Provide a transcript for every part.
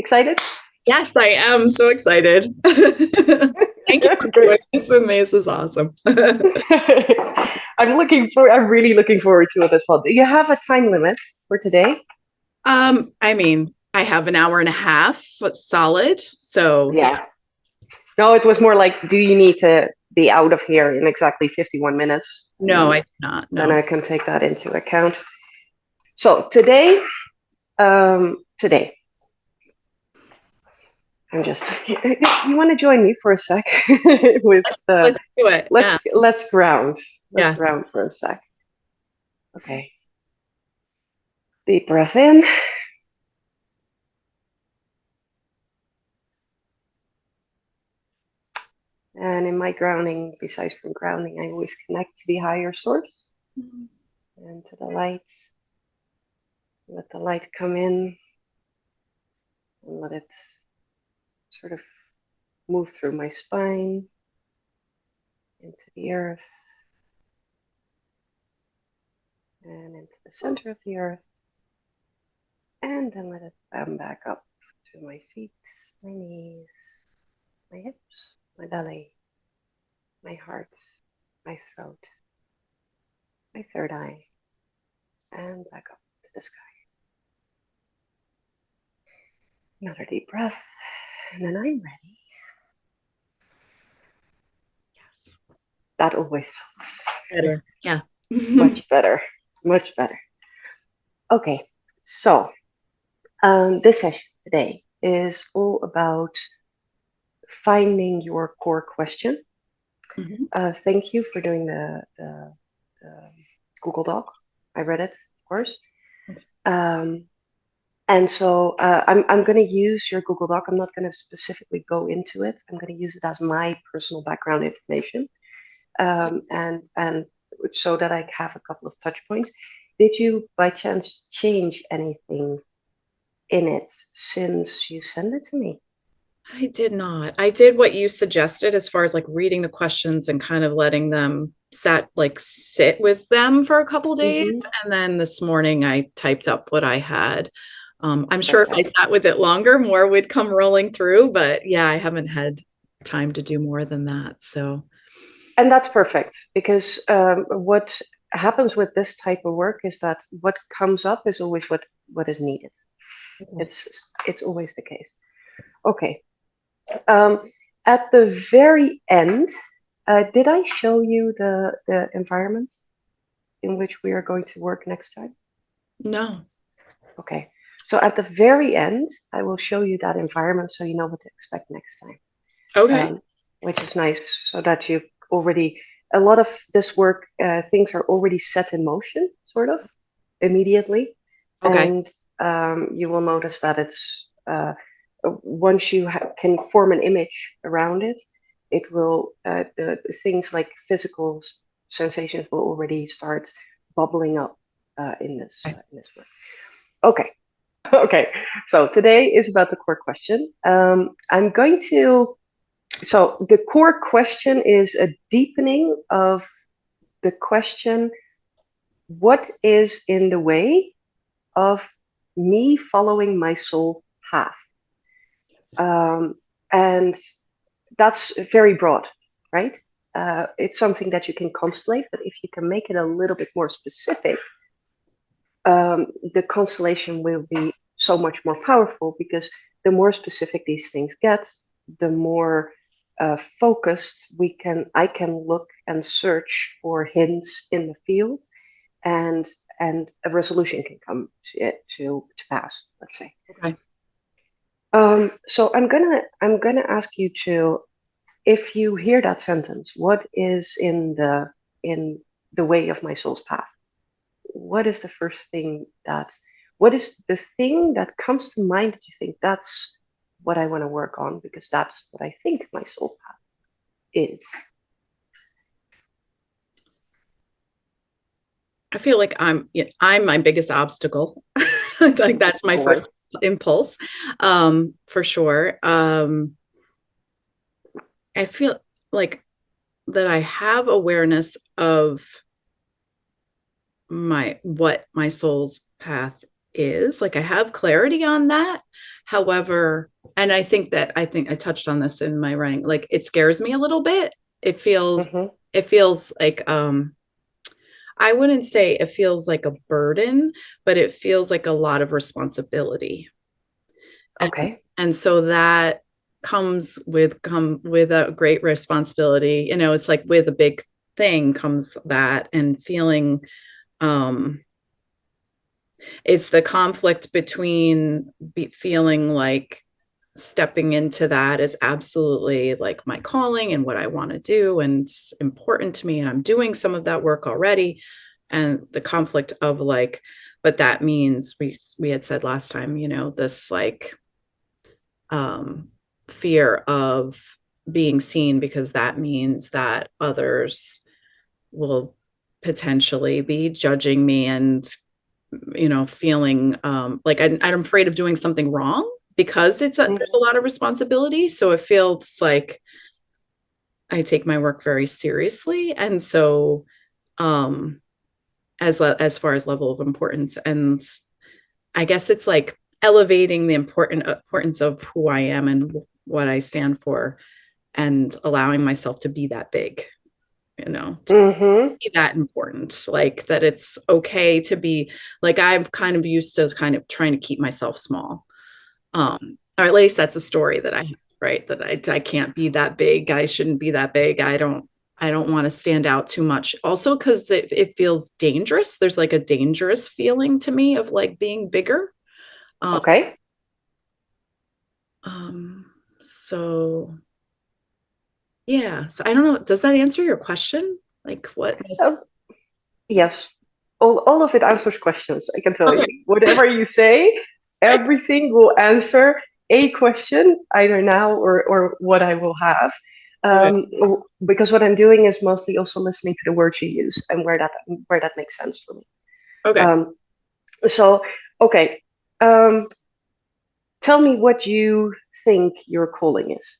Excited? Yes, I am so excited. Thank you for doing Great. this with me. This is awesome. I'm really looking forward to it as well. Do you have a time limit for today? I mean, I have an hour and a half solid. So yeah. Yeah. No, it was more like, do you need to be out of here in exactly 51 minutes? No, I do not. Then No. I can take that into account. So today, I'm just, you want to join me for a sec with Let's do it. Yeah. let's ground. Let's Yes. ground for a sec. Okay. Deep breath in. And in my grounding, besides from grounding, I always connect to the higher source and to the light. Let the light come in and let it sort of move through my spine into the earth and into the center of the earth. And then let it come back up to my feet, my knees, my hips, my belly, my heart, my throat, my third eye, and back up to the sky. Another deep breath, and then I'm ready. Yes. That always helps. Better. Yeah. Much better. Much better. Okay, so this session today is all about finding your core question. Thank you for doing the Google Doc. I read it, of course. And so I'm going to use your Google Doc. I'm not going to specifically go into it. I'm going to use it as my personal background information, and so that I have a couple of touch points. Did you, by chance, change anything in it since you sent it to me? I did not. I did what you suggested as far as like reading the questions and kind of letting them sit with them for a couple days. And then this morning I typed up what I had. I'm sure if I sat with it longer, more would come rolling through. But yeah, I haven't had time to do more than that. So, and that's perfect, because what happens with this type of work is that what comes up is always what is needed. It's always the case. Okay. At the very end, did I show you the environment in which we are going to work next time? No. Okay. So at the very end, I will show you that environment so you know what to expect next time. Okay. Which is nice, so that you already, a lot of this work, things are already set in motion, sort of, immediately. Okay. And you will notice that it's, once you can form an image around it, it will, the things like physical sensations will already start bubbling up in this work. Okay. Okay, so today is about the core question. I'm going to, so the core question is a deepening of the question, what is in the way of me following my soul path? And that's very broad, right? It's something that you can constellate, but if you can make it a little bit more specific, the constellation will be so much more powerful, because the more specific these things get, the more focused I can look and search for hints in the field, and a resolution can come to pass, let's say. Okay. So I'm gonna ask you to, if you hear that sentence, what is in the way of my soul's path? What is the first thing what is the thing that comes to mind that you think that's what I want to work on, because that's what I think my soul path is? I feel like I'm my biggest obstacle. Like that's my first impulse, for sure. I feel like that I have awareness of what my soul's path is. Like I have clarity on that. However, and I think I touched on this in my writing, like it scares me a little bit. It feels Mm-hmm. it feels like I wouldn't say it feels like a burden, but it feels like a lot of responsibility. Okay. And so that come with a great responsibility. You know, it's like with a big thing comes that, and feeling it's the conflict between feeling like stepping into that is absolutely like my calling and what I want to do, and it's important to me, and I'm doing some of that work already, and the conflict of like, but that means we had said last time, you know, this like fear of being seen, because that means that others will potentially be judging me, and you know, feeling like I'm afraid of doing something wrong, because there's a lot of responsibility. So it feels like I take my work very seriously, and so as far as level of importance, and I guess it's like elevating the importance of who I am and what I stand for, and allowing myself to be that big, you know, to Mm-hmm. be that important, like that it's okay to be like, I'm kind of used to kind of trying to keep myself small. Or at least that's a story that I have, right? That I can't be that big. I shouldn't be that big. I don't want to stand out too much. Also, because it feels dangerous. There's like a dangerous feeling to me of like being bigger. Um, Okay. so yeah. So I don't know. Does that answer your question? Like what is Um, yes. All of it answers questions, I can tell okay. you. Whatever you say, everything will answer a question, either now or what I will have. Okay. Because what I'm doing is mostly also listening to the words you use and where that makes sense for me. Okay. Um, so, okay. Um, Tell me what you think your calling is.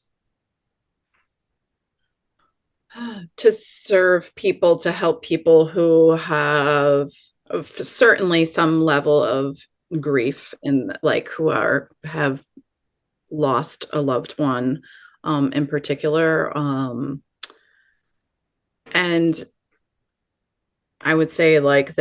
To serve people, to help people who have certainly some level of grief, and like who are have lost a loved one, in particular, and I would say like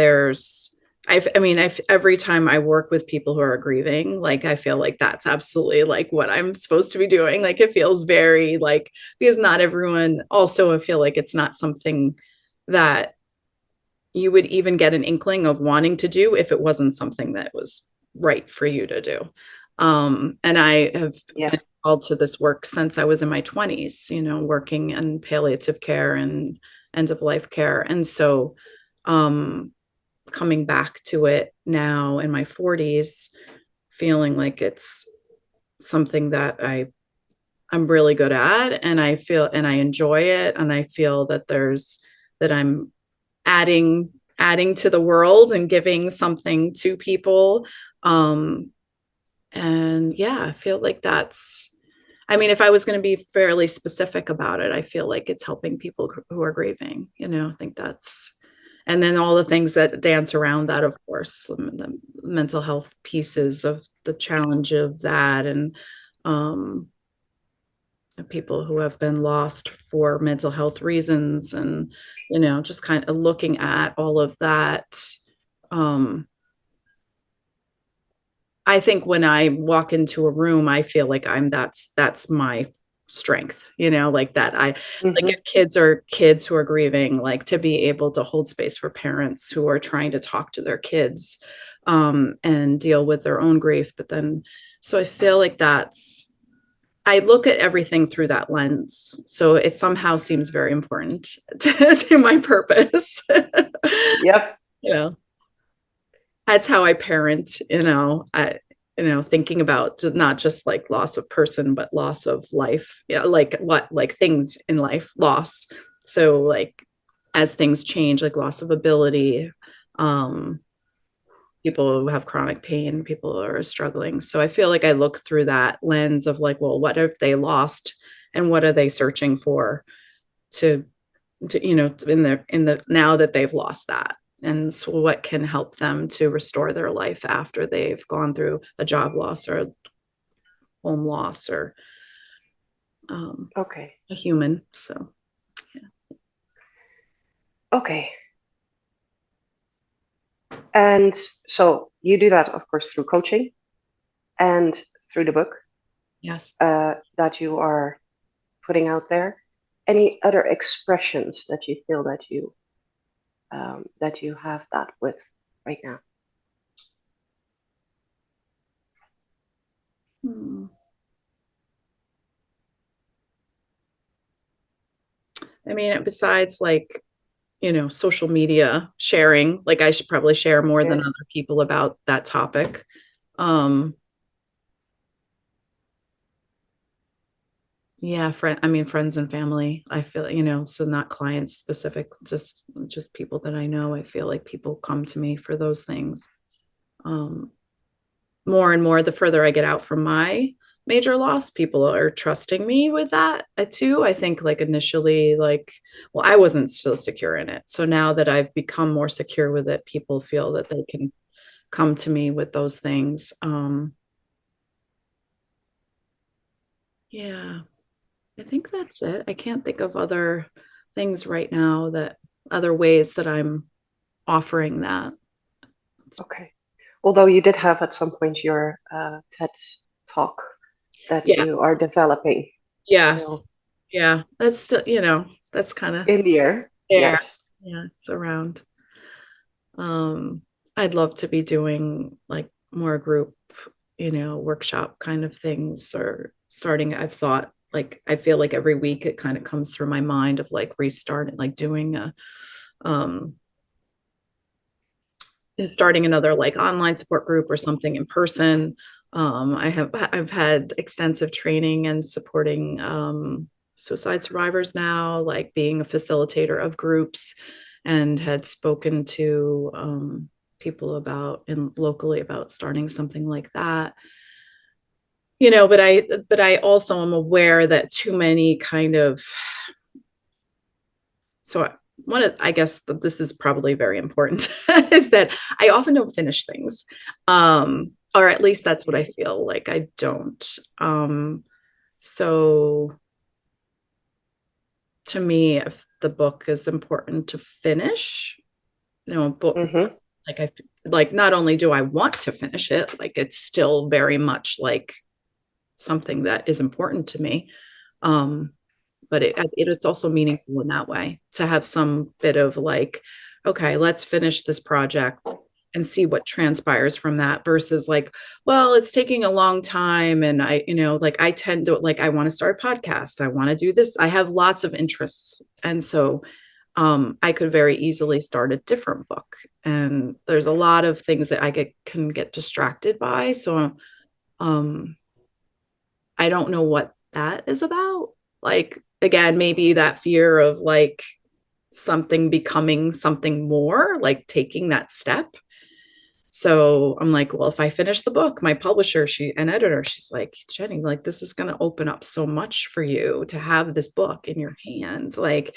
I mean, every time I work with people who are grieving, like I feel like that's absolutely like what I'm supposed to be doing. Like it feels very like, because not everyone, also I feel like it's not something that you would even get an inkling of wanting to do if it wasn't something that was right for you to do. And I have Yeah. been called to this work since I was in my 20s, you know, working in palliative care and end of life care. And so um, coming back to it now in my 40s, feeling like it's something that I'm really good at, and I feel and I enjoy it, and I feel that I'm adding to the world and giving something to people. And yeah, I feel like that's, I mean, if I was going to be fairly specific about it, I feel like it's helping people who are grieving, you know. I think that's, and then all the things that dance around that, of course, the mental health pieces of the challenge of that, and um, people who have been lost for mental health reasons, and you know, just kind of looking at all of that. um I think when I walk into a room, I feel like that's my strength, you know, like that I like, Mm-hmm. if kids who are grieving, like to be able to hold space for parents who are trying to talk to their kids and deal with their own grief. But then, so I feel like I look at everything through that lens. So it somehow seems very important to my purpose. Yep. You know, that's how I parent, you know. Thinking about not just like loss of person, but loss of life. Yeah, like what, like things in life, loss. So like as things change, like loss of ability, um, people who have chronic pain, people who are struggling. So I feel like I look through that lens of like, well, what have they lost, and what are they searching for to you know, in the now that they've lost that. and so what can help them to restore their life after they've gone through a job loss or a home loss or Okay. a human. So, yeah. Okay. And so you do that, of course, through coaching and through the book Yes. that you are putting out there. Any other expressions that you feel that you have that with right now? I mean, besides like, social media sharing, like I should probably share more than Yes. other people about that topic. Um, yeah, friends and family. I feel, so not clients specific, just people that I know. I feel like people come to me for those things. More and more, the further I get out from my major loss, people are trusting me with that too. I think like initially, like, well, I wasn't so secure in it. So now that I've become more secure with it, people feel that they can come to me with those things. Yeah, I think that's it. I can't think of other things right now, that other ways that I'm offering that. Okay. Although you did have at some point your TED talk that you are Yes. developing still Yes. Yeah. That's still, that's kind of in the air. there. Yes. Yeah, it's around. I'd love to be doing like more group, workshop kind of things, or starting. I've thought, like, I feel like every week it kind of comes through my mind of like restarting, like doing um, is starting another like online support group or something in person. I've had extensive training and supporting suicide survivors now, like being a facilitator of groups, and had spoken to people locally about starting something like that. But I also am aware that too many kind of, so I guess that this is probably very important, is that I often don't finish things. Or at least that's what I feel like I don't. So to me, if the book is important to finish, a book, Mm-hmm. like like not only do I want to finish it, like it's still very much like something that is important to me. But it is also meaningful in that way, to have some bit of like, okay, let's finish this project and see what transpires from that, versus like, well, it's taking a long time, and like I tend to, like, I want to start a podcast, I want to do this, I have lots of interests, and so I could very easily start a different book, and there's a lot of things that can get distracted by. So I don't know what that is about. Like, again, maybe that fear of like something becoming something more, like taking that step. So I'm like, well, if I finish the book, my publisher, an editor, she's like, Jenny, like, this is going to open up so much for you to have this book in your hands. Like,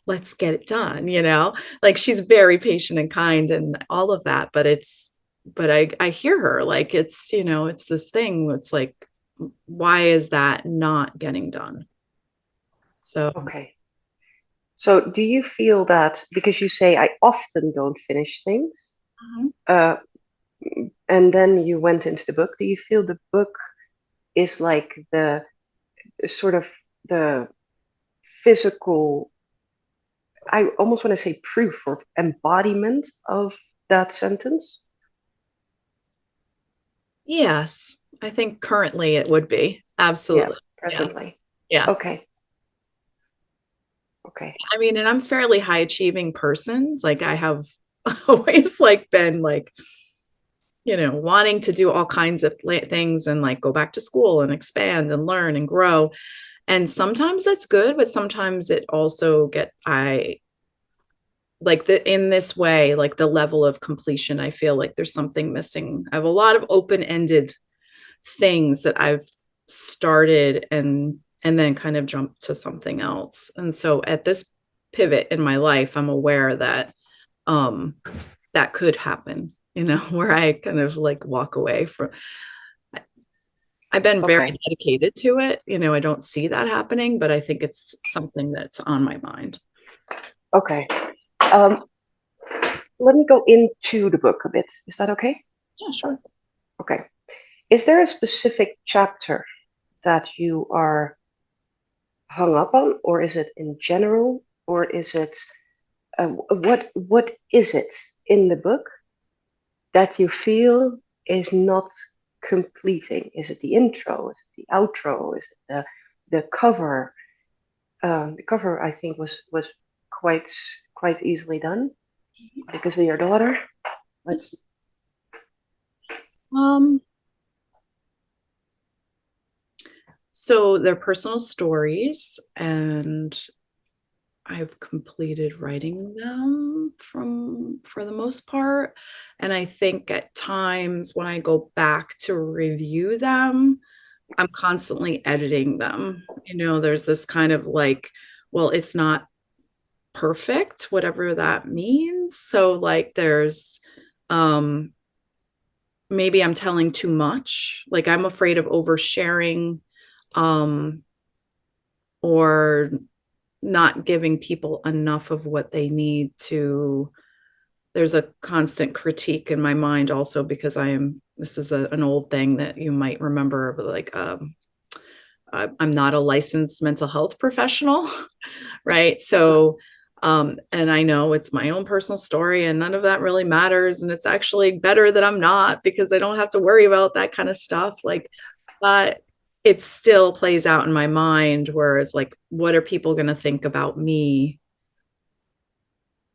let's get it done. Like, she's very patient and kind and all of that. But I hear her, like, it's this thing. It's like, why is that not getting done? So, Okay. So do you feel that because you say I often don't finish things, uh, and then you went into the book, do you feel the book is like the sort of the physical, I almost want to say proof or embodiment of that sentence? yes, I think currently it would be. Yeah, Absolutely. Yeah. presently. Yeah. Okay. Okay. I mean, and I'm fairly high achieving person. Like, I have always like been like, wanting to do all kinds of things and like go back to school and expand and learn and grow. And sometimes that's good, but sometimes it also I like in this way, like the level of completion, I feel like there's something missing. I have a lot of open-ended things that I've started and then kind of jumped to something else. And so at this pivot in my life, I'm aware that that could happen, where I kind of like walk away from. I've been very Okay. dedicated to it. I don't see that happening, but I think it's something that's on my mind. Okay. Um, Let me go into the book a bit. Is that okay? Yeah, sure. Okay. Is there a specific chapter that you are hung up on, or is it in general, or is it what is it in the book that you feel is not completing? Is it the intro? Is it the outro? Is it the cover? The cover, I think, was quite easily done because of your daughter. Let's. Um, so they're personal stories, and I've completed writing them for the most part. And I think at times when I go back to review them, I'm constantly editing them. There's this kind of like, well, it's not perfect, whatever that means. So like there's maybe I'm telling too much. Like I'm afraid of oversharing, or not giving people enough of what they need to. There's a constant critique in my mind also, because this is an old thing that you might remember, but like I'm not a licensed mental health professional, right? So and I know it's my own personal story and none of that really matters, and it's actually better that I'm not, because I don't have to worry about that kind of stuff. Like, but it still plays out in my mind, whereas like, what are people going to think about me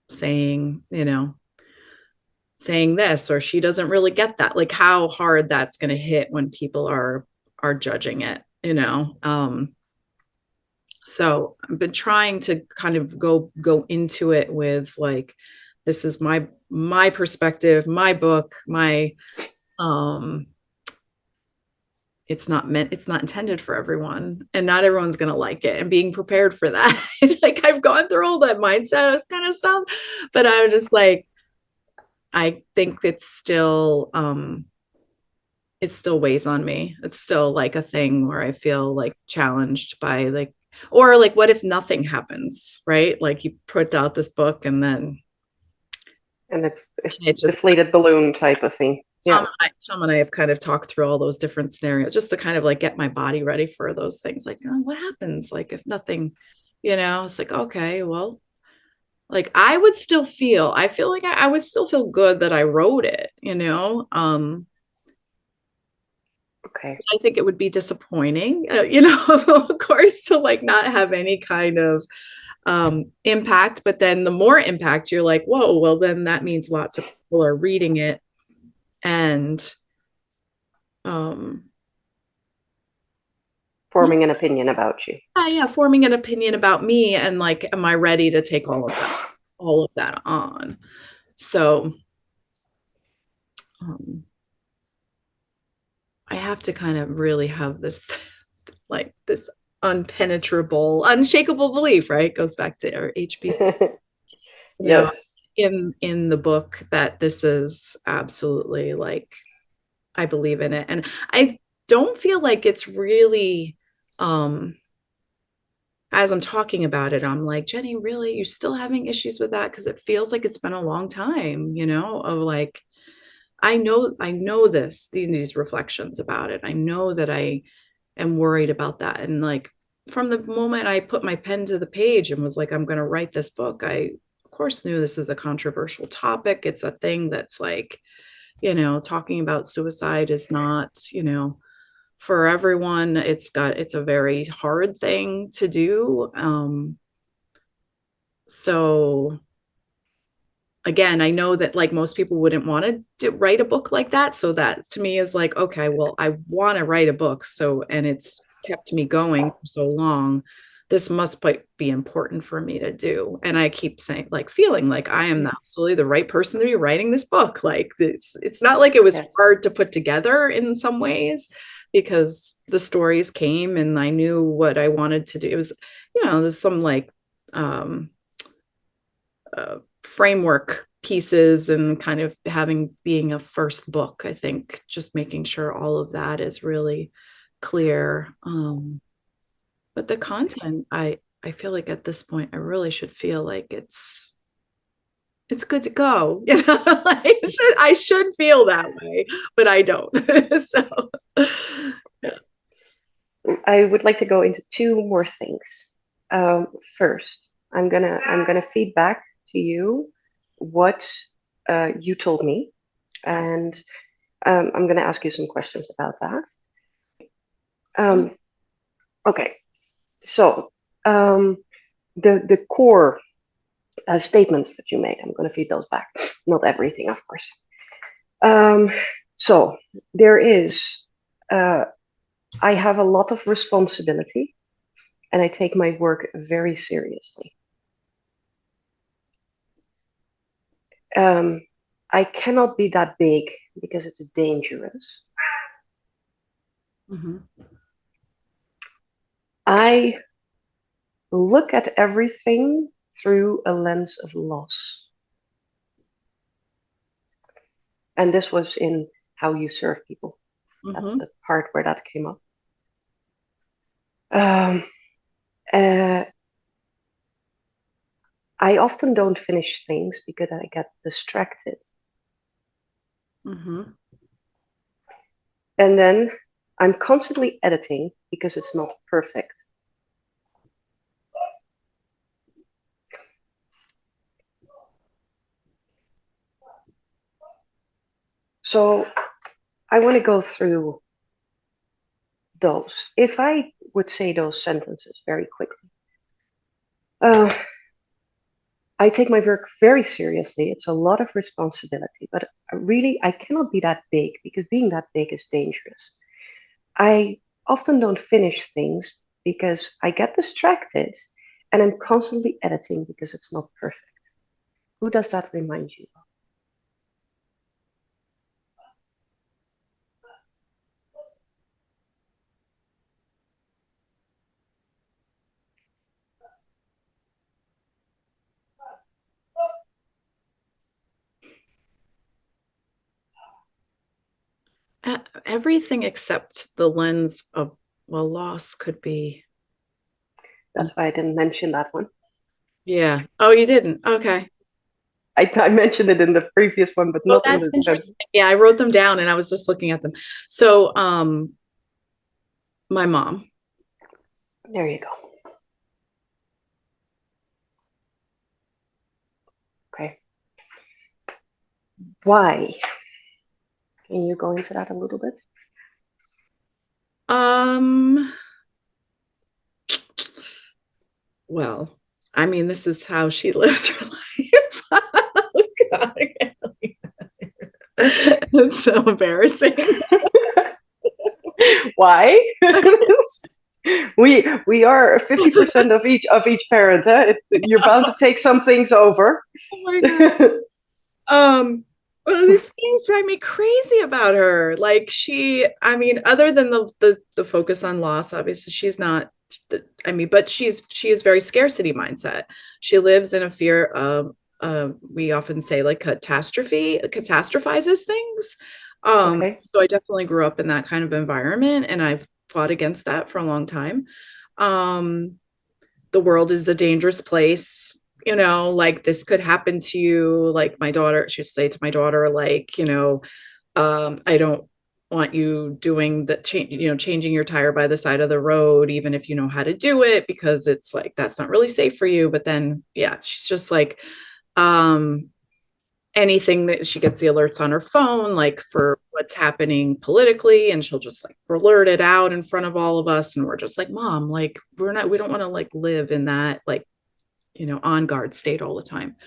saying, saying this, or she doesn't really get that, like how hard that's going to hit when people are judging it. So I've been trying to kind of go into it with like, this is my perspective, my book, my it's not intended for everyone, and not everyone's going to like it, and being prepared for that. Like I've gone through all that mindset of kind of stuff, but I'm just like, I think it still weighs on me. It's still like a thing where I feel like challenged by like, or like, what if nothing happens, right? Like you put out this book and then And it just, deflated balloon type of thing. Yeah. Tom and I have kind of talked through all those different scenarios just to kind of like get my body ready for those things. Like, oh, what happens? Like if nothing, it's like, okay, well, like I feel like I would still feel good that I wrote it. Okay. I think it would be disappointing, of course, to like not have any kind of impact. But then the more impact, you're like, whoa, well, then that means lots of people are reading it and Forming an opinion about you. yeah, forming an opinion about me, and like, am I ready to take all of that on? So I have to kind of really have this like this unpenetrable, unshakable belief, right? Goes back to our HBC. Yes. In the book, that this is absolutely like, I believe in it. And I don't feel like it's really as I'm talking about it, I'm like, Jenny, really, you're still having issues with that? Because it feels like it's been a long time, of like, I know these reflections about it. I know that I am worried about that. And like, from the moment I put my pen to the page and was like, I'm going to write this book, I of course knew this is a controversial topic. It's a thing that's like, talking about suicide is not, for everyone. It's a very hard thing to do. So again, I know that like most people wouldn't want to write a book like that. So that to me is like, okay, well, I want to write a book. So, and it's kept me going for so long. This must be important for me to do. And I keep saying, like, feeling like I am absolutely the right person to be writing this book. Like this, it's not like it was hard to put together in some ways, because the stories came and I knew what I wanted to do. It was, there's some like, framework pieces and kind of being a first book. I think just making sure all of that is really clear. But the content, I feel like at this point, I really should feel like it's good to go. Like I should feel that way, but I don't. So yeah. I would like to go into two more things. First, I'm gonna feed back to you what you told me, and I'm gonna ask you some questions about that. Okay, so the core statements that you made, I'm gonna feed those back. Not everything, of course. So there is. I have a lot of responsibility and I take my work very seriously. I cannot be that big because it's dangerous. Mm-hmm. I look at everything through a lens of loss. And this was in how you serve people. Mm-hmm. That's the part where that came up. I often don't finish things because I get distracted. Mm-hmm. And then I'm constantly editing because it's not perfect. So I want to go through those. If I would say those sentences very quickly. I take my work very seriously. It's a lot of responsibility, but really I cannot be that big because being that big is dangerous. I often don't finish things because I get distracted and I'm constantly editing because it's not perfect. Who does that remind you of? Everything except the lens of, well, loss could be. That's why I didn't mention that one. Yeah. Oh, you didn't? Okay. I mentioned it in the previous one, but not in That's this one. interesting. Yeah, I wrote them down and I was just looking at them. So, my mom. There you go. Okay. Why? Can you go into that a little bit? Well, I mean, this is how she lives her life. Oh, God, it's so embarrassing. Why? we are 50% of each parent. You're bound to take some things over. Oh my God. Well, these things drive me crazy about her. Like I mean, other than the focus on loss, obviously she's not. I mean, but she is very scarcity mindset. She lives in a fear of. We often say like catastrophizes things. Okay. So I definitely grew up in that kind of environment, and I've fought against that for a long time. The world is a dangerous place, like this could happen to you. Like my daughter, she would say to my daughter, like, I don't want you doing the changing your tire by the side of the road, even if you know how to do it, because it's like, that's not really safe for you. But then, yeah, she's just like, anything that she gets the alerts on her phone, like for what's happening politically, and she'll just like blurt it out in front of all of us. And we're just like, Mom, like, we don't want to like live in that, like, on guard state all the time.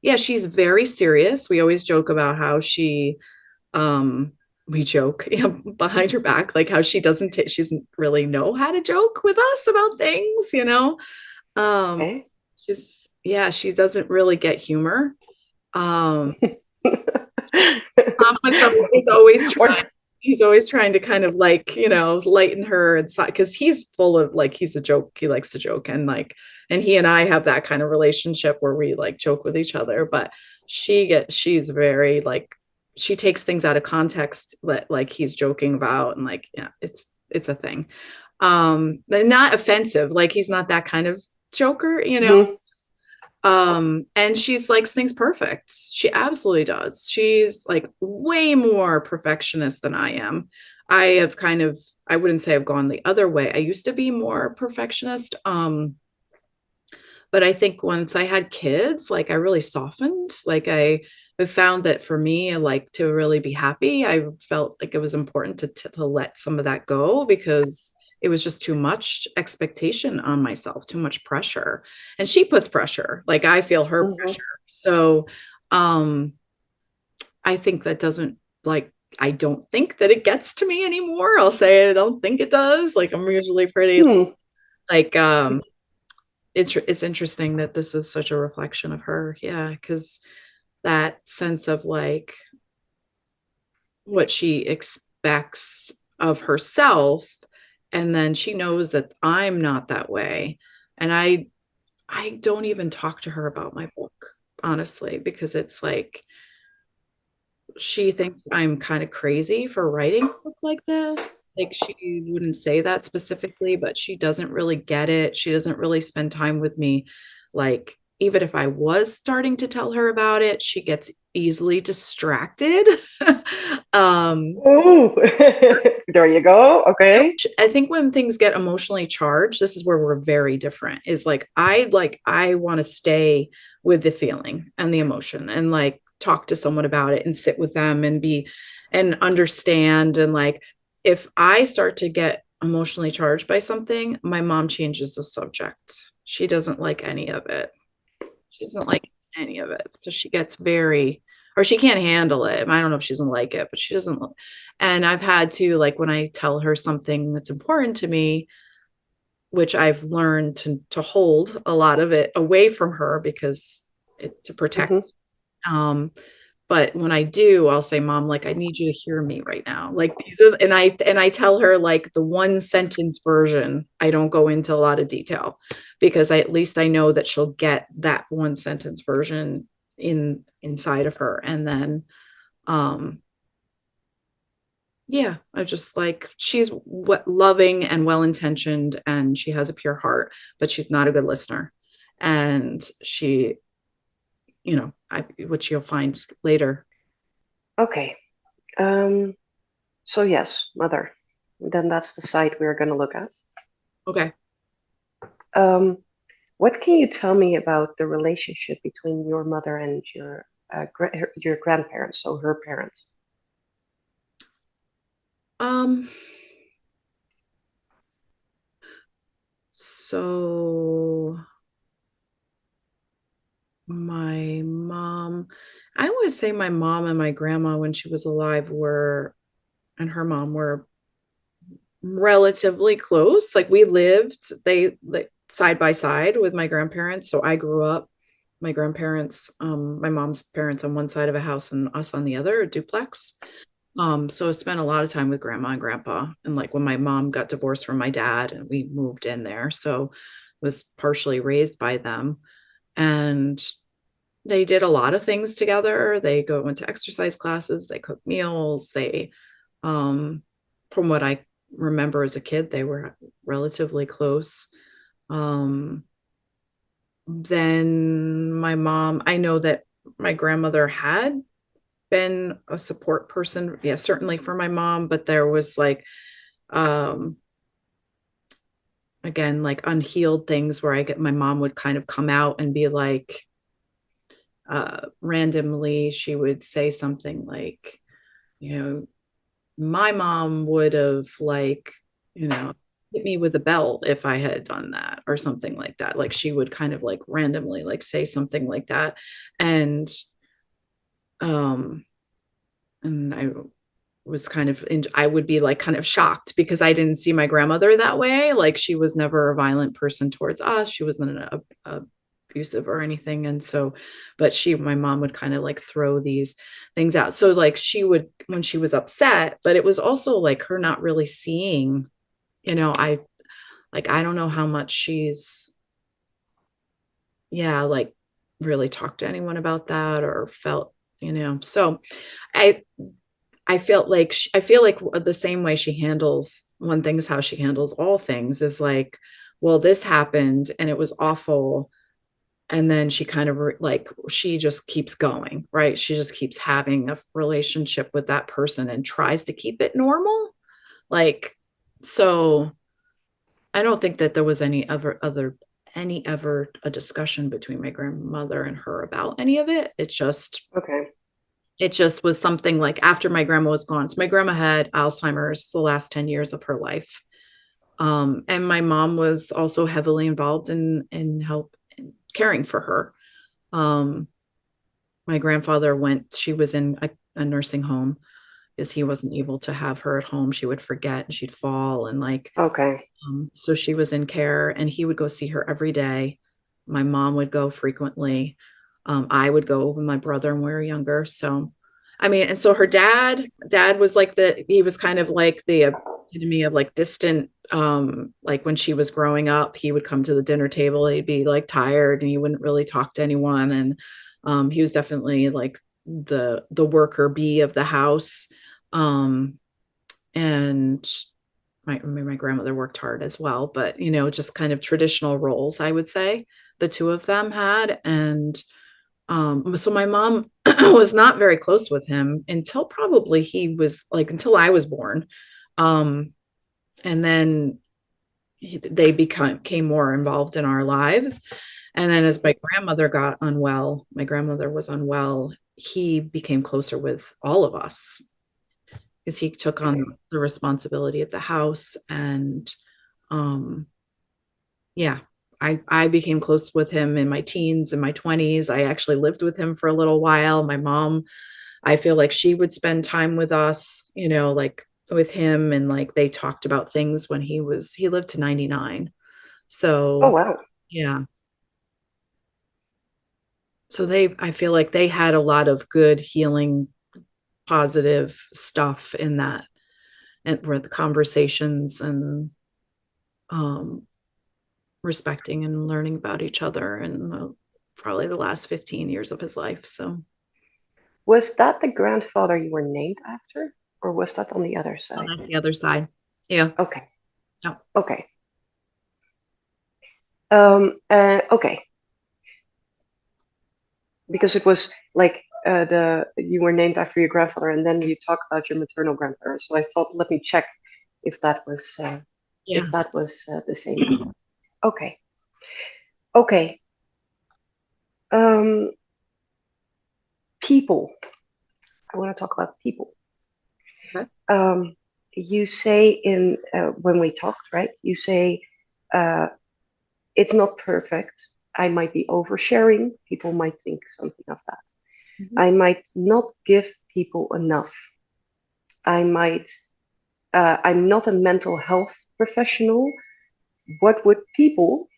Yeah, she's very serious. We always joke about how we joke behind her back, like how she doesn't really know how to joke with us about things, Okay. she doesn't really get humor. When somebody's always trying he's always trying to kind of like, lighten her inside, because he's full of like, he's a joke. He likes to joke, and like, and he and I have that kind of relationship where we like joke with each other. But she's very like, she takes things out of context that like he's joking about, and like, yeah, it's a thing. Not offensive. Like he's not that kind of joker. Mhm. And she's likes things perfect. She absolutely does. She's like way more perfectionist than I am. I have kind of, I wouldn't say I've gone the other way. I used to be more perfectionist. But I think once I had kids, like I really softened. Like I have found that for me, like to really be happy, I felt like it was important to let some of that go, because it was just too much expectation on myself, too much pressure. And she puts pressure, like I feel her Mhm. pressure. So um I think that doesn't like, I don't think that it gets to me anymore. I'll say I don't think it does. Like I'm usually pretty Hmm. like it's interesting that this is such a reflection of her. Yeah, because that sense of like what she expects of herself, and then she knows that I'm not that way. And I don't even talk to her about my book, honestly, because it's like she thinks I'm kind of crazy for writing a book like this. Like she wouldn't say that specifically, but she doesn't really get it. She doesn't really spend time with me. Like even if I was starting to tell her about it, she gets easily distracted. um Oh, there you go. Okay. I think when things get emotionally charged, this is where we're very different. Is like I want to stay with the feeling and the emotion, and like talk to someone about it and sit with them and be and understand. And like if I start to get emotionally charged by something, my mom changes the subject. She doesn't like any of it. She doesn't like any of it. So she gets very, or she can't handle it. I don't know if she doesn't like it, but she doesn't. And I've had to, like, when I tell her something that's important to me, which I've learned to hold a lot of it away from her because to protect. Hmm. Um, but when I do, I'll say, Mom, like, I need you to hear me right now. Like these are, and I tell her like the one sentence version. I don't go into a lot of detail because at least I know that she'll get that one sentence version inside of her. And then um yeah, I just like, she's loving and well intentioned, and she has a pure heart, but she's not a good listener. And she, which you'll find later. Okay. Um, so yes, mother. Then that's the side we're going to look at. Okay. Um, what can you tell me about the relationship between your mother and your grandparents, so her parents? Um, so my mom, I would say my mom and my grandma when she was alive and her mom were relatively close. Like we lived, they like side by side with my grandparents. So I grew up, my grandparents, my mom's parents on one side of a house and us on the other, a duplex. So I spent a lot of time with grandma and grandpa. And like when my mom got divorced from my dad and we moved in there, so was partially raised by them. And they did a lot of things together. They went to exercise classes, they cooked meals, they um from what I remember as a kid, they were relatively close. Um then my mom, I know that my grandmother had been a support person, yeah, certainly for my mom, but there was like um again like unhealed things where I get my mom would kind of come out and be like randomly she would say something like, you know, my mom would have like, hit me with a belt if I had done that or something like that. Like she would kind of like randomly like say something like that. And um and I was kind of I would be like kind of shocked because I didn't see my grandmother that way. Like she was never a violent person towards us. She wasn't abusive or anything. And so, but my mom would kind of like throw these things out. So like she would, when she was upset, but it was also like her not really seeing, I don't know how much she's, yeah, like really talked to anyone about that or felt, so I, I felt like I feel like the same way she handles one thing is how she handles all things is like, well, this happened and it was awful. And then she kind of like, she just keeps going, right? She just keeps having a relationship with that person and tries to keep it normal. Like, so I don't think that there was any ever a discussion between my grandmother and her about any of it. Okay. It just was something like after my grandma was gone. So my grandma had Alzheimer's the last 10 years of her life. And my mom was also heavily involved in help in caring for her. Um, my grandfather she was in a nursing home because he wasn't able to have her at home. She would forget and she'd fall and like, Okay. so she was in care and he would go see her every day. My mom would go frequently. I would go with my brother when we were younger. So, I mean, and so her dad was like he was kind of like the epitome of like distant, like when she was growing up, he would come to the dinner table, he'd be like tired and he wouldn't really talk to anyone. And he was definitely like the worker bee of the house. Um, and my grandmother worked hard as well, but just kind of traditional roles, I would say the two of them had. And so my mom was not very close with him until probably until I was born. Um, and then they became more involved in our lives. And then as my grandmother was unwell, he became closer with all of us because he took on Okay. the responsibility of the house. And um, yeah, I became close with him in my teens and my 20s. I actually lived with him for a little while. My mom, I feel like she would spend time with us, like with him, and like they talked about things when he lived to 99. Oh, So wow. yeah. So I feel like they had a lot of good healing, positive stuff in that, and where the conversations and um respecting and learning about each other and probably the last 15 years of his life. So Was that the grandfather you were named after, or was that on the other oh, side? that's the other side. Yeah. Okay. Yeah. Okay. Okay. Because it was like the you were named after your grandfather, and then you talk about your maternal grandfather. So I thought, let me check if that was Yes. the same. Okay. Okay. Um, People. I want to talk about people. Okay. You say in when we talked, right? You say uh, it's not perfect. I might be oversharing. People might think something of that. Mhm. I might not give people enough. I might. I'm not a mental health professional. What would people,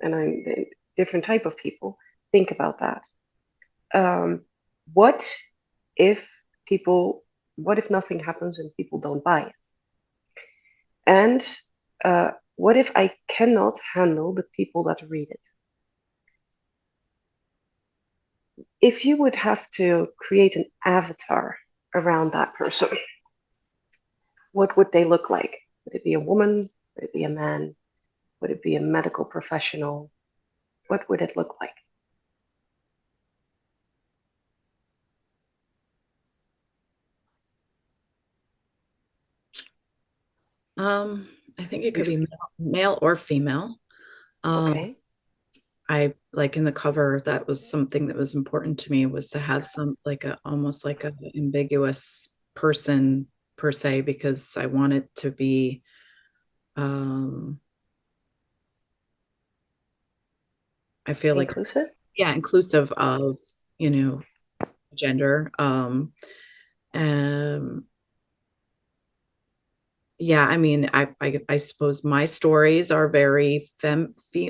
and I'm a different type of people, think about that? Um, what if people? What if nothing happens and people don't buy it? And what if I cannot handle the people that read it? If you would have to create an avatar around that person, what would they look like? Would it be a woman? Would it be a man? Would it be a medical professional? What would it look like? I think it could Because, be male or female. Um, okay, I like in the cover, that was something that was important to me, was to have some like a almost like a ambiguous person per se, because I want it to be um I feel like, inclusive? yeah, inclusive of, you know, gender. Um yeah, I mean, I suppose my stories are very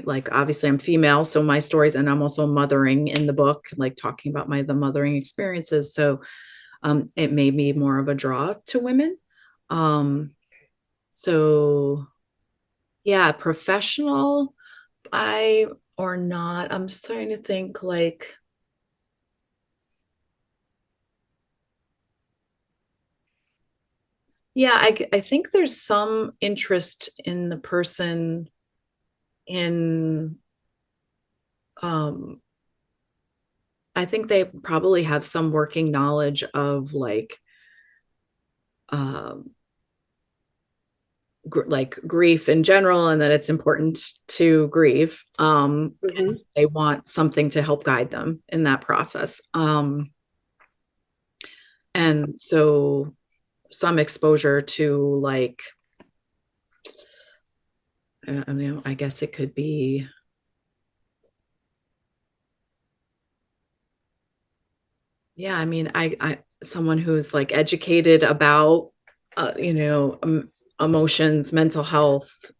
like obviously I'm female, so my stories, and I'm also mothering in the book, like talking about the mothering experiences. So it made me more of a draw to women. Um, so yeah, professional, I or not. I'm just trying to think like, yeah, I think there's some interest in the person in um I think they probably have some working knowledge of like um like grief in general, and that it's important to grieve. Mm-hmm. And they want something to help guide them in that process. And so some exposure to like, I mean, I guess it could be, yeah, I mean, I someone who's like educated about, you know, emotions, mental health,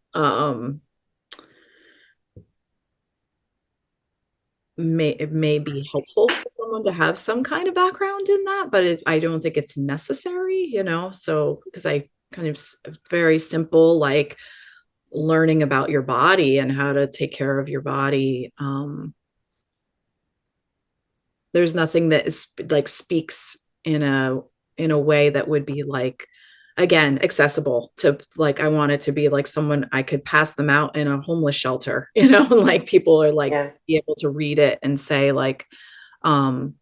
it may be helpful for someone to have some kind of background in that, but I don't think it's necessary, you know. So because I kind of very simple, like learning about your body and how to take care of your body. There's nothing that is like speaks in a way that would be like, again, accessible to, like, I want it to be like someone I could pass them out in a homeless shelter, you know, like people are like Yeah. be able to read it and say like, um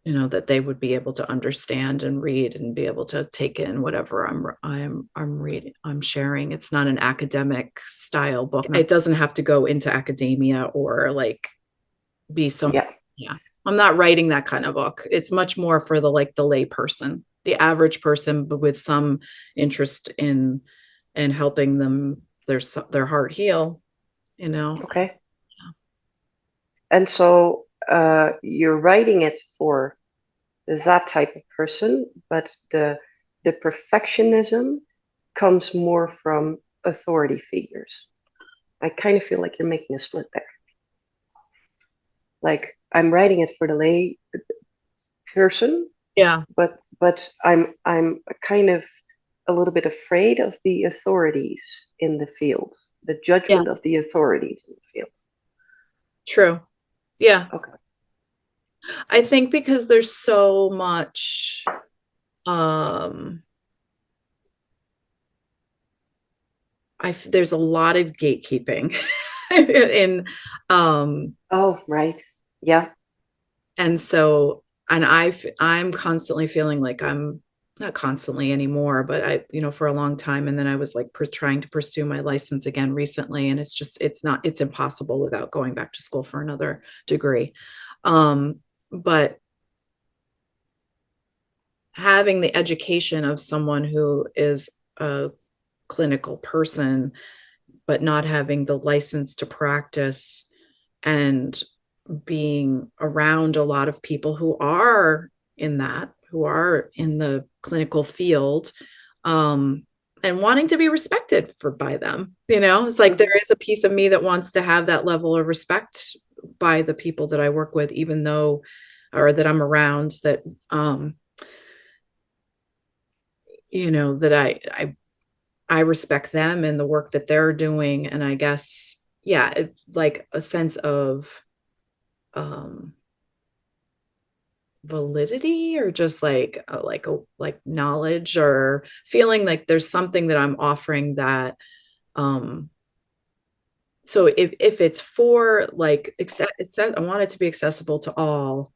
you know, that they would be able to understand and read and be able to take in whatever I'm reading, I'm sharing. It's not an academic style book. It doesn't have to go into academia or like be some, Yeah. yeah. I'm not writing that kind of book. It's much more for the like the lay person, the average person, but with some interest in helping them their heart heal, you know. Okay. And so you're writing it for that type of person, but the perfectionism comes more from authority figures. I kind of feel like you're making a split there. Like I'm writing it for the lay person, Yeah. but I'm kind of a little bit afraid of the authorities in the field, the Yeah. judgment of the authorities in the field. True. Yeah. Okay. I think because there's so much um there's a lot of gatekeeping in Oh, right. Yeah. and so, and I'm constantly feeling like I'm not constantly anymore, but I, you know, for a long time, and then I was like trying to pursue my license again recently, and it's just it's impossible without going back to school for another degree. But having the education of someone who is a clinical person but not having the license to practice, and being around a lot of people who are who are in the clinical field, um, and wanting to be respected by them. You know, it's like there is a piece of me that wants to have that level of respect by the people that I work with, even though, or that I'm around, that, you know, that I respect them and the work that they're doing. And I guess, yeah, like a sense of um validity, or just like like knowledge, or feeling like there's something that I'm offering that, um so if it's for like I want it to be accessible to all.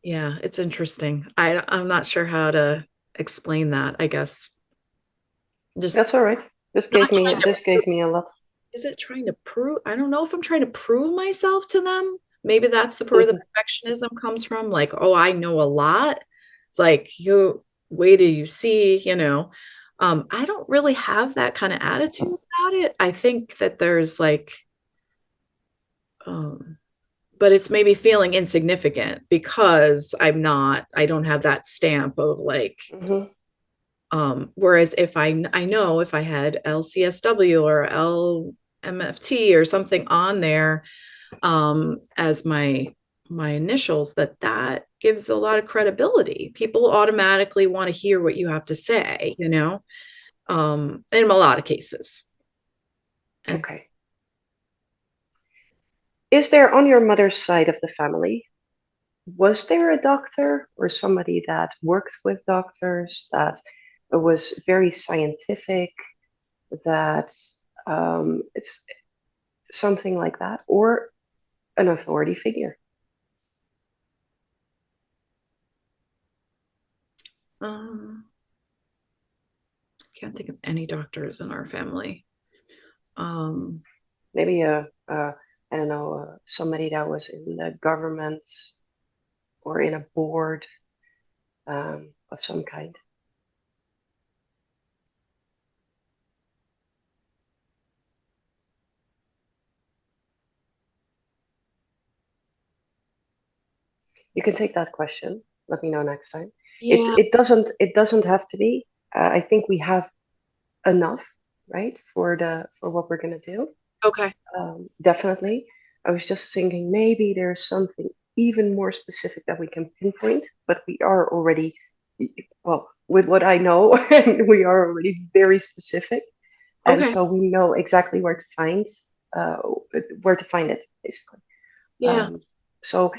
Yeah, it's interesting. I'm not sure how to explain that, I guess. Just That's all right. not trying to This gave me a lot. is it trying to prove, I don't know if I'm trying to prove myself to them. Maybe that's where the Mhm. perfectionism comes from, like, oh, I know a lot. It's like, you wait till you see, you know. I don't really have that kind of attitude about it. I think that there's like, um but it's maybe feeling insignificant because I don't have that stamp of like, Mhm. Whereas if I know if I had LCSW or LMFT or something on there as my initials, that gives a lot of credibility. People automatically want to hear what you have to say, in a lot of cases. And Okay. Is there on your mother's side of the family, was there a doctor or somebody that worked with doctors that was very scientific, that it's something like that, or an authority figure? um, can't think of any doctors in our family. Maybe I don't know, somebody that was in the government or in a board of some kind. You can take that question. Let me know next time. Yeah. It doesn't have to be. I think we have enough, right, for what we're gonna do. Okay. Definitely. I was just thinking maybe there's something even more specific that we can pinpoint, but we are already, well, with what I know, we are already very specific, and Okay. so we know exactly uh, where to find it, basically. Yeah. So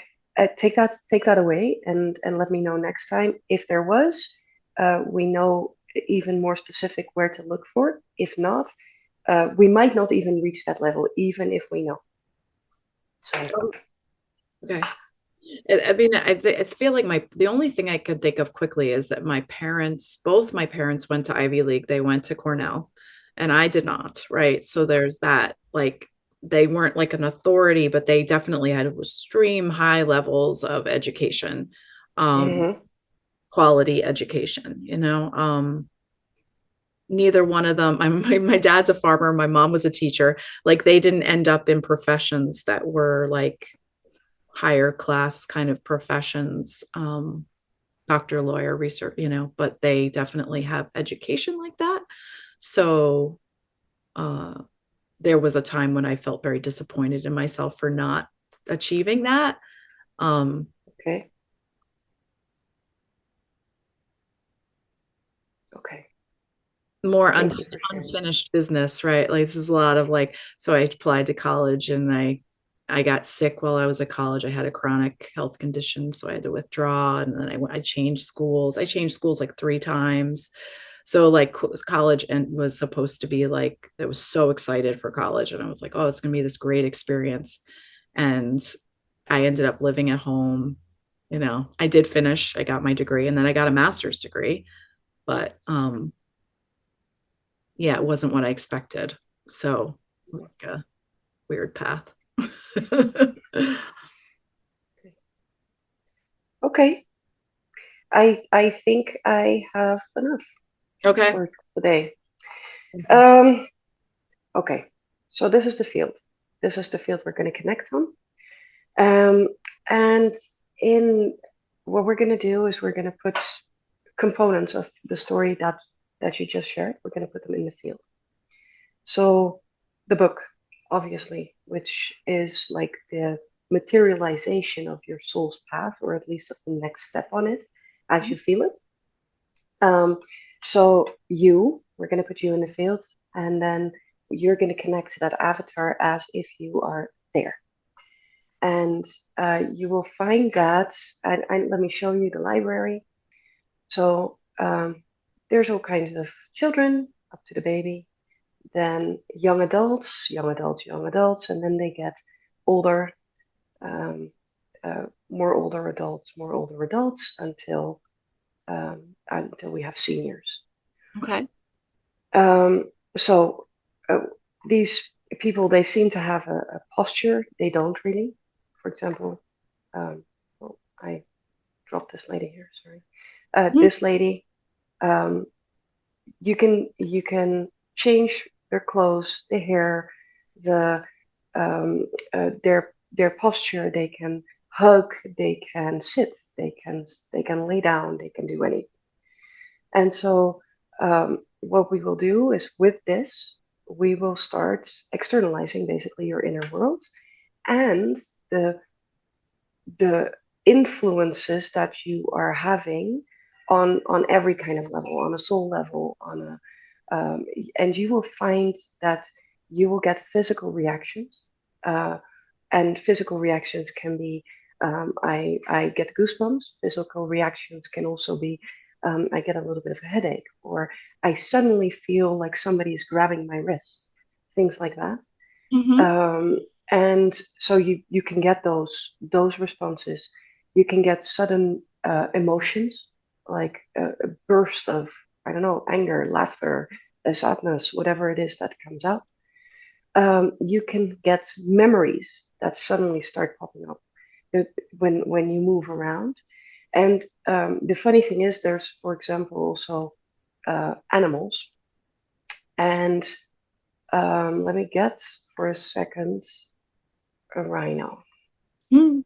take that away and let me know next time if there was. We know even more specific where to look for. If not, we might not even reach that level, even if we know. So Okay. I mean, I feel like the only thing I could think of quickly is that both my parents went to Ivy League. They went to Cornell, and I did not, right? So there's that, like, they weren't like an authority, but they definitely had extreme high levels of education, um, mhm. quality education, neither one of them. My dad's a farmer, my mom was a teacher. Like, they didn't end up in professions that were like higher class kind of professions, doctor, lawyer, research, but they definitely have education like that. So uh, there was a time when I felt very disappointed in myself for not achieving that. Um, Okay. Okay. More Thank you for sharing. unfinished business, right? Like, this is a lot of like, so I applied to college and I got sick while I was at college. I had a chronic health condition, so I had to withdraw. And then I changed schools. I changed schools like 3 times. So like college and was supposed to be like, I was so excited for college, and I was like, oh, it's gonna be this great experience. And I ended up living at home. I did finish. I got my degree, and then I got a master's degree. But yeah, it wasn't what I expected. So like a weird path. Okay. I think I have enough Okay. for today. Um, okay. So this is the field. This is the field we're going to connect on. Um, and in what we're going to do is we're going to put components of the story that you just shared. We're going to put them in the field. So the book, obviously, which is like the materialization of your soul's path, or at least of the next step on it, as you feel it. Um, so we're going to put you in the field, and then you're going to connect to that avatar as if you are there. And you will find that, and let me show you the library. So there's all kinds of children up to the baby, then young adults, young adults, young adults, and then they get older, um, more older adults until we have seniors. Okay. So these people, they seem to have a posture. They don't really. For example, well, I dropped this lady here. Sorry, Mhm. this lady. Um, you can change their clothes, the hair, the their posture. They can hug. They can sit. They can lay down. They can do anything. And so what we will do is with this, we will start externalizing basically your inner world and the influences that you are having on every kind of level, on a soul level, on a and you will find that you will get physical reactions, and physical reactions can be I get goosebumps. Physical reactions can also be I get a little bit of a headache, or I suddenly feel like somebody is grabbing my wrist, things like that. Mm-hmm. Um, and so you can get those responses. You can get sudden emotions like a burst of, I don't know, anger, laughter, sadness, whatever it is that comes out. You can get memories that suddenly start popping up when you move around. And the funny thing is, there's, for example, also animals. And let me get for a second a rhino. Mm.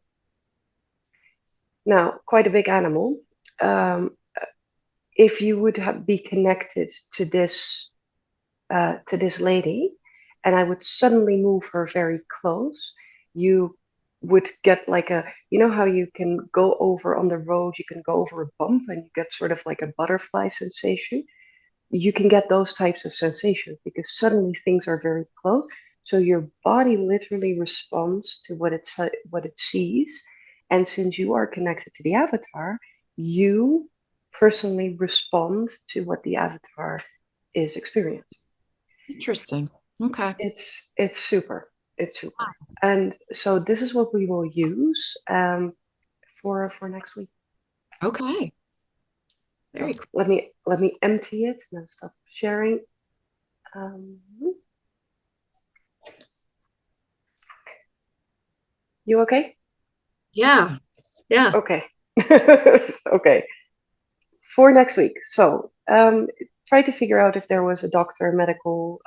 Now, quite a big animal. Um, if you would be connected to this lady, and I would suddenly move her very close, you would get like a, you know how you can go over on the road, you can go over a bump and you get sort of like a butterfly sensation. You can get those types of sensations because suddenly things are very close. So your body literally responds to what it sees. And since you are connected to the avatar, you personally respond to what the avatar is experiencing. Interesting. Okay. It's super. It's super. And so this is what we will use for next week. Okay. So Very cool. let me empty it and then stop sharing. Um, you okay? Yeah. Yeah. Okay. Okay. For next week. So try to figure out if there was a doctor, medical,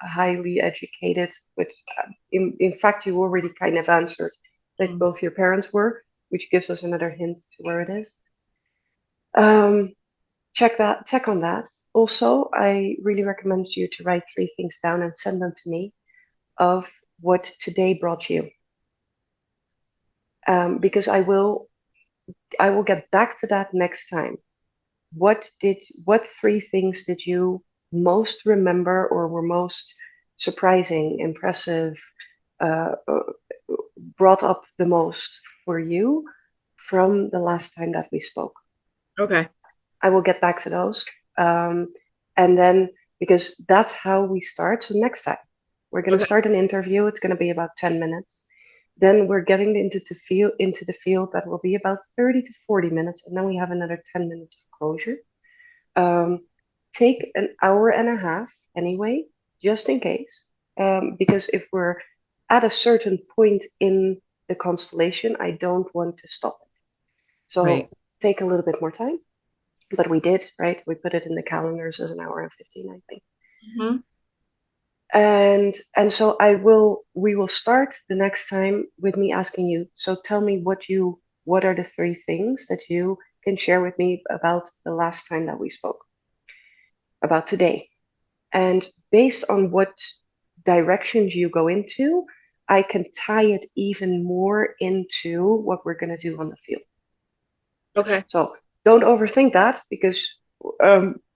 highly educated, which in fact you already kind of answered that Mm. both your parents were, which gives us another hint to where it is. Um, check on that. Also, I really recommend you to write 3 things down and send them to me of what today brought you. Because I will get back to that next time. What 3 things did you most remember or were most surprising, impressive, brought up the most for you from the last time that we spoke? Okay. I will get back to those. And then, because that's how we start. So next time, we're going to Okay. start an interview. It's going to be about 10 minutes. Then we're getting into the field that will be about 30 to 40 minutes. And then we have another 10 minutes of closure. Um, take an hour and a half anyway, just in case. Because if we're at a certain point in the constellation, I don't want to stop it. Right. So take a little bit more time. But we did, right? We put it in the calendars as an hour and 15, I think. Hmm. And so we will start the next time with me asking you, so tell me what are the 3 things that you can share with me about the last time that we spoke, about today. And based on what directions you go into, I can tie it even more into what we're going to do on the field. Okay. So don't overthink that because,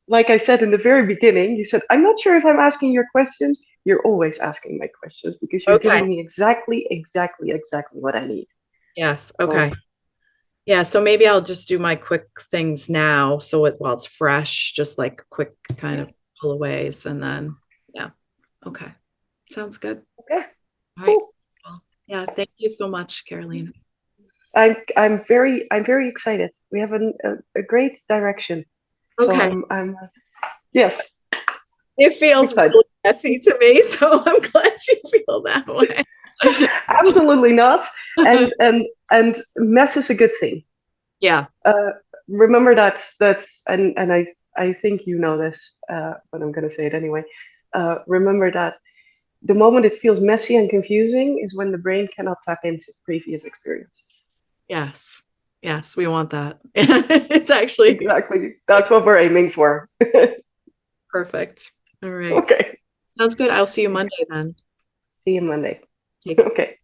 like I said in the very beginning, you said, I'm not sure if I'm asking your questions. You're always asking my questions because you're Okay. giving me exactly what I need. Yes. So, Okay. Yeah. So maybe I'll just do my quick things now. So while it's fresh, just like quick kind yeah, of pullaways and then, yeah. Okay. Sounds good. okay, All right. cool. Well, yeah. Thank you so much, Carolina. I'm very excited. We have a great direction. So Okay. I'm yes, It feels excited. really messy to me, so I'm glad you feel that way. Absolutely not. And mess is a good thing. Yeah. Uh, remember that's and I think you know this, but I'm gonna say it anyway. Remember that the moment it feels messy and confusing is when the brain cannot tap into previous experiences. Yes. Yes, we want that. It's actually Exactly. That's what we're aiming for. Perfect. All right. Okay. Sounds good. I'll see you Monday then. See you Monday. Take Okay.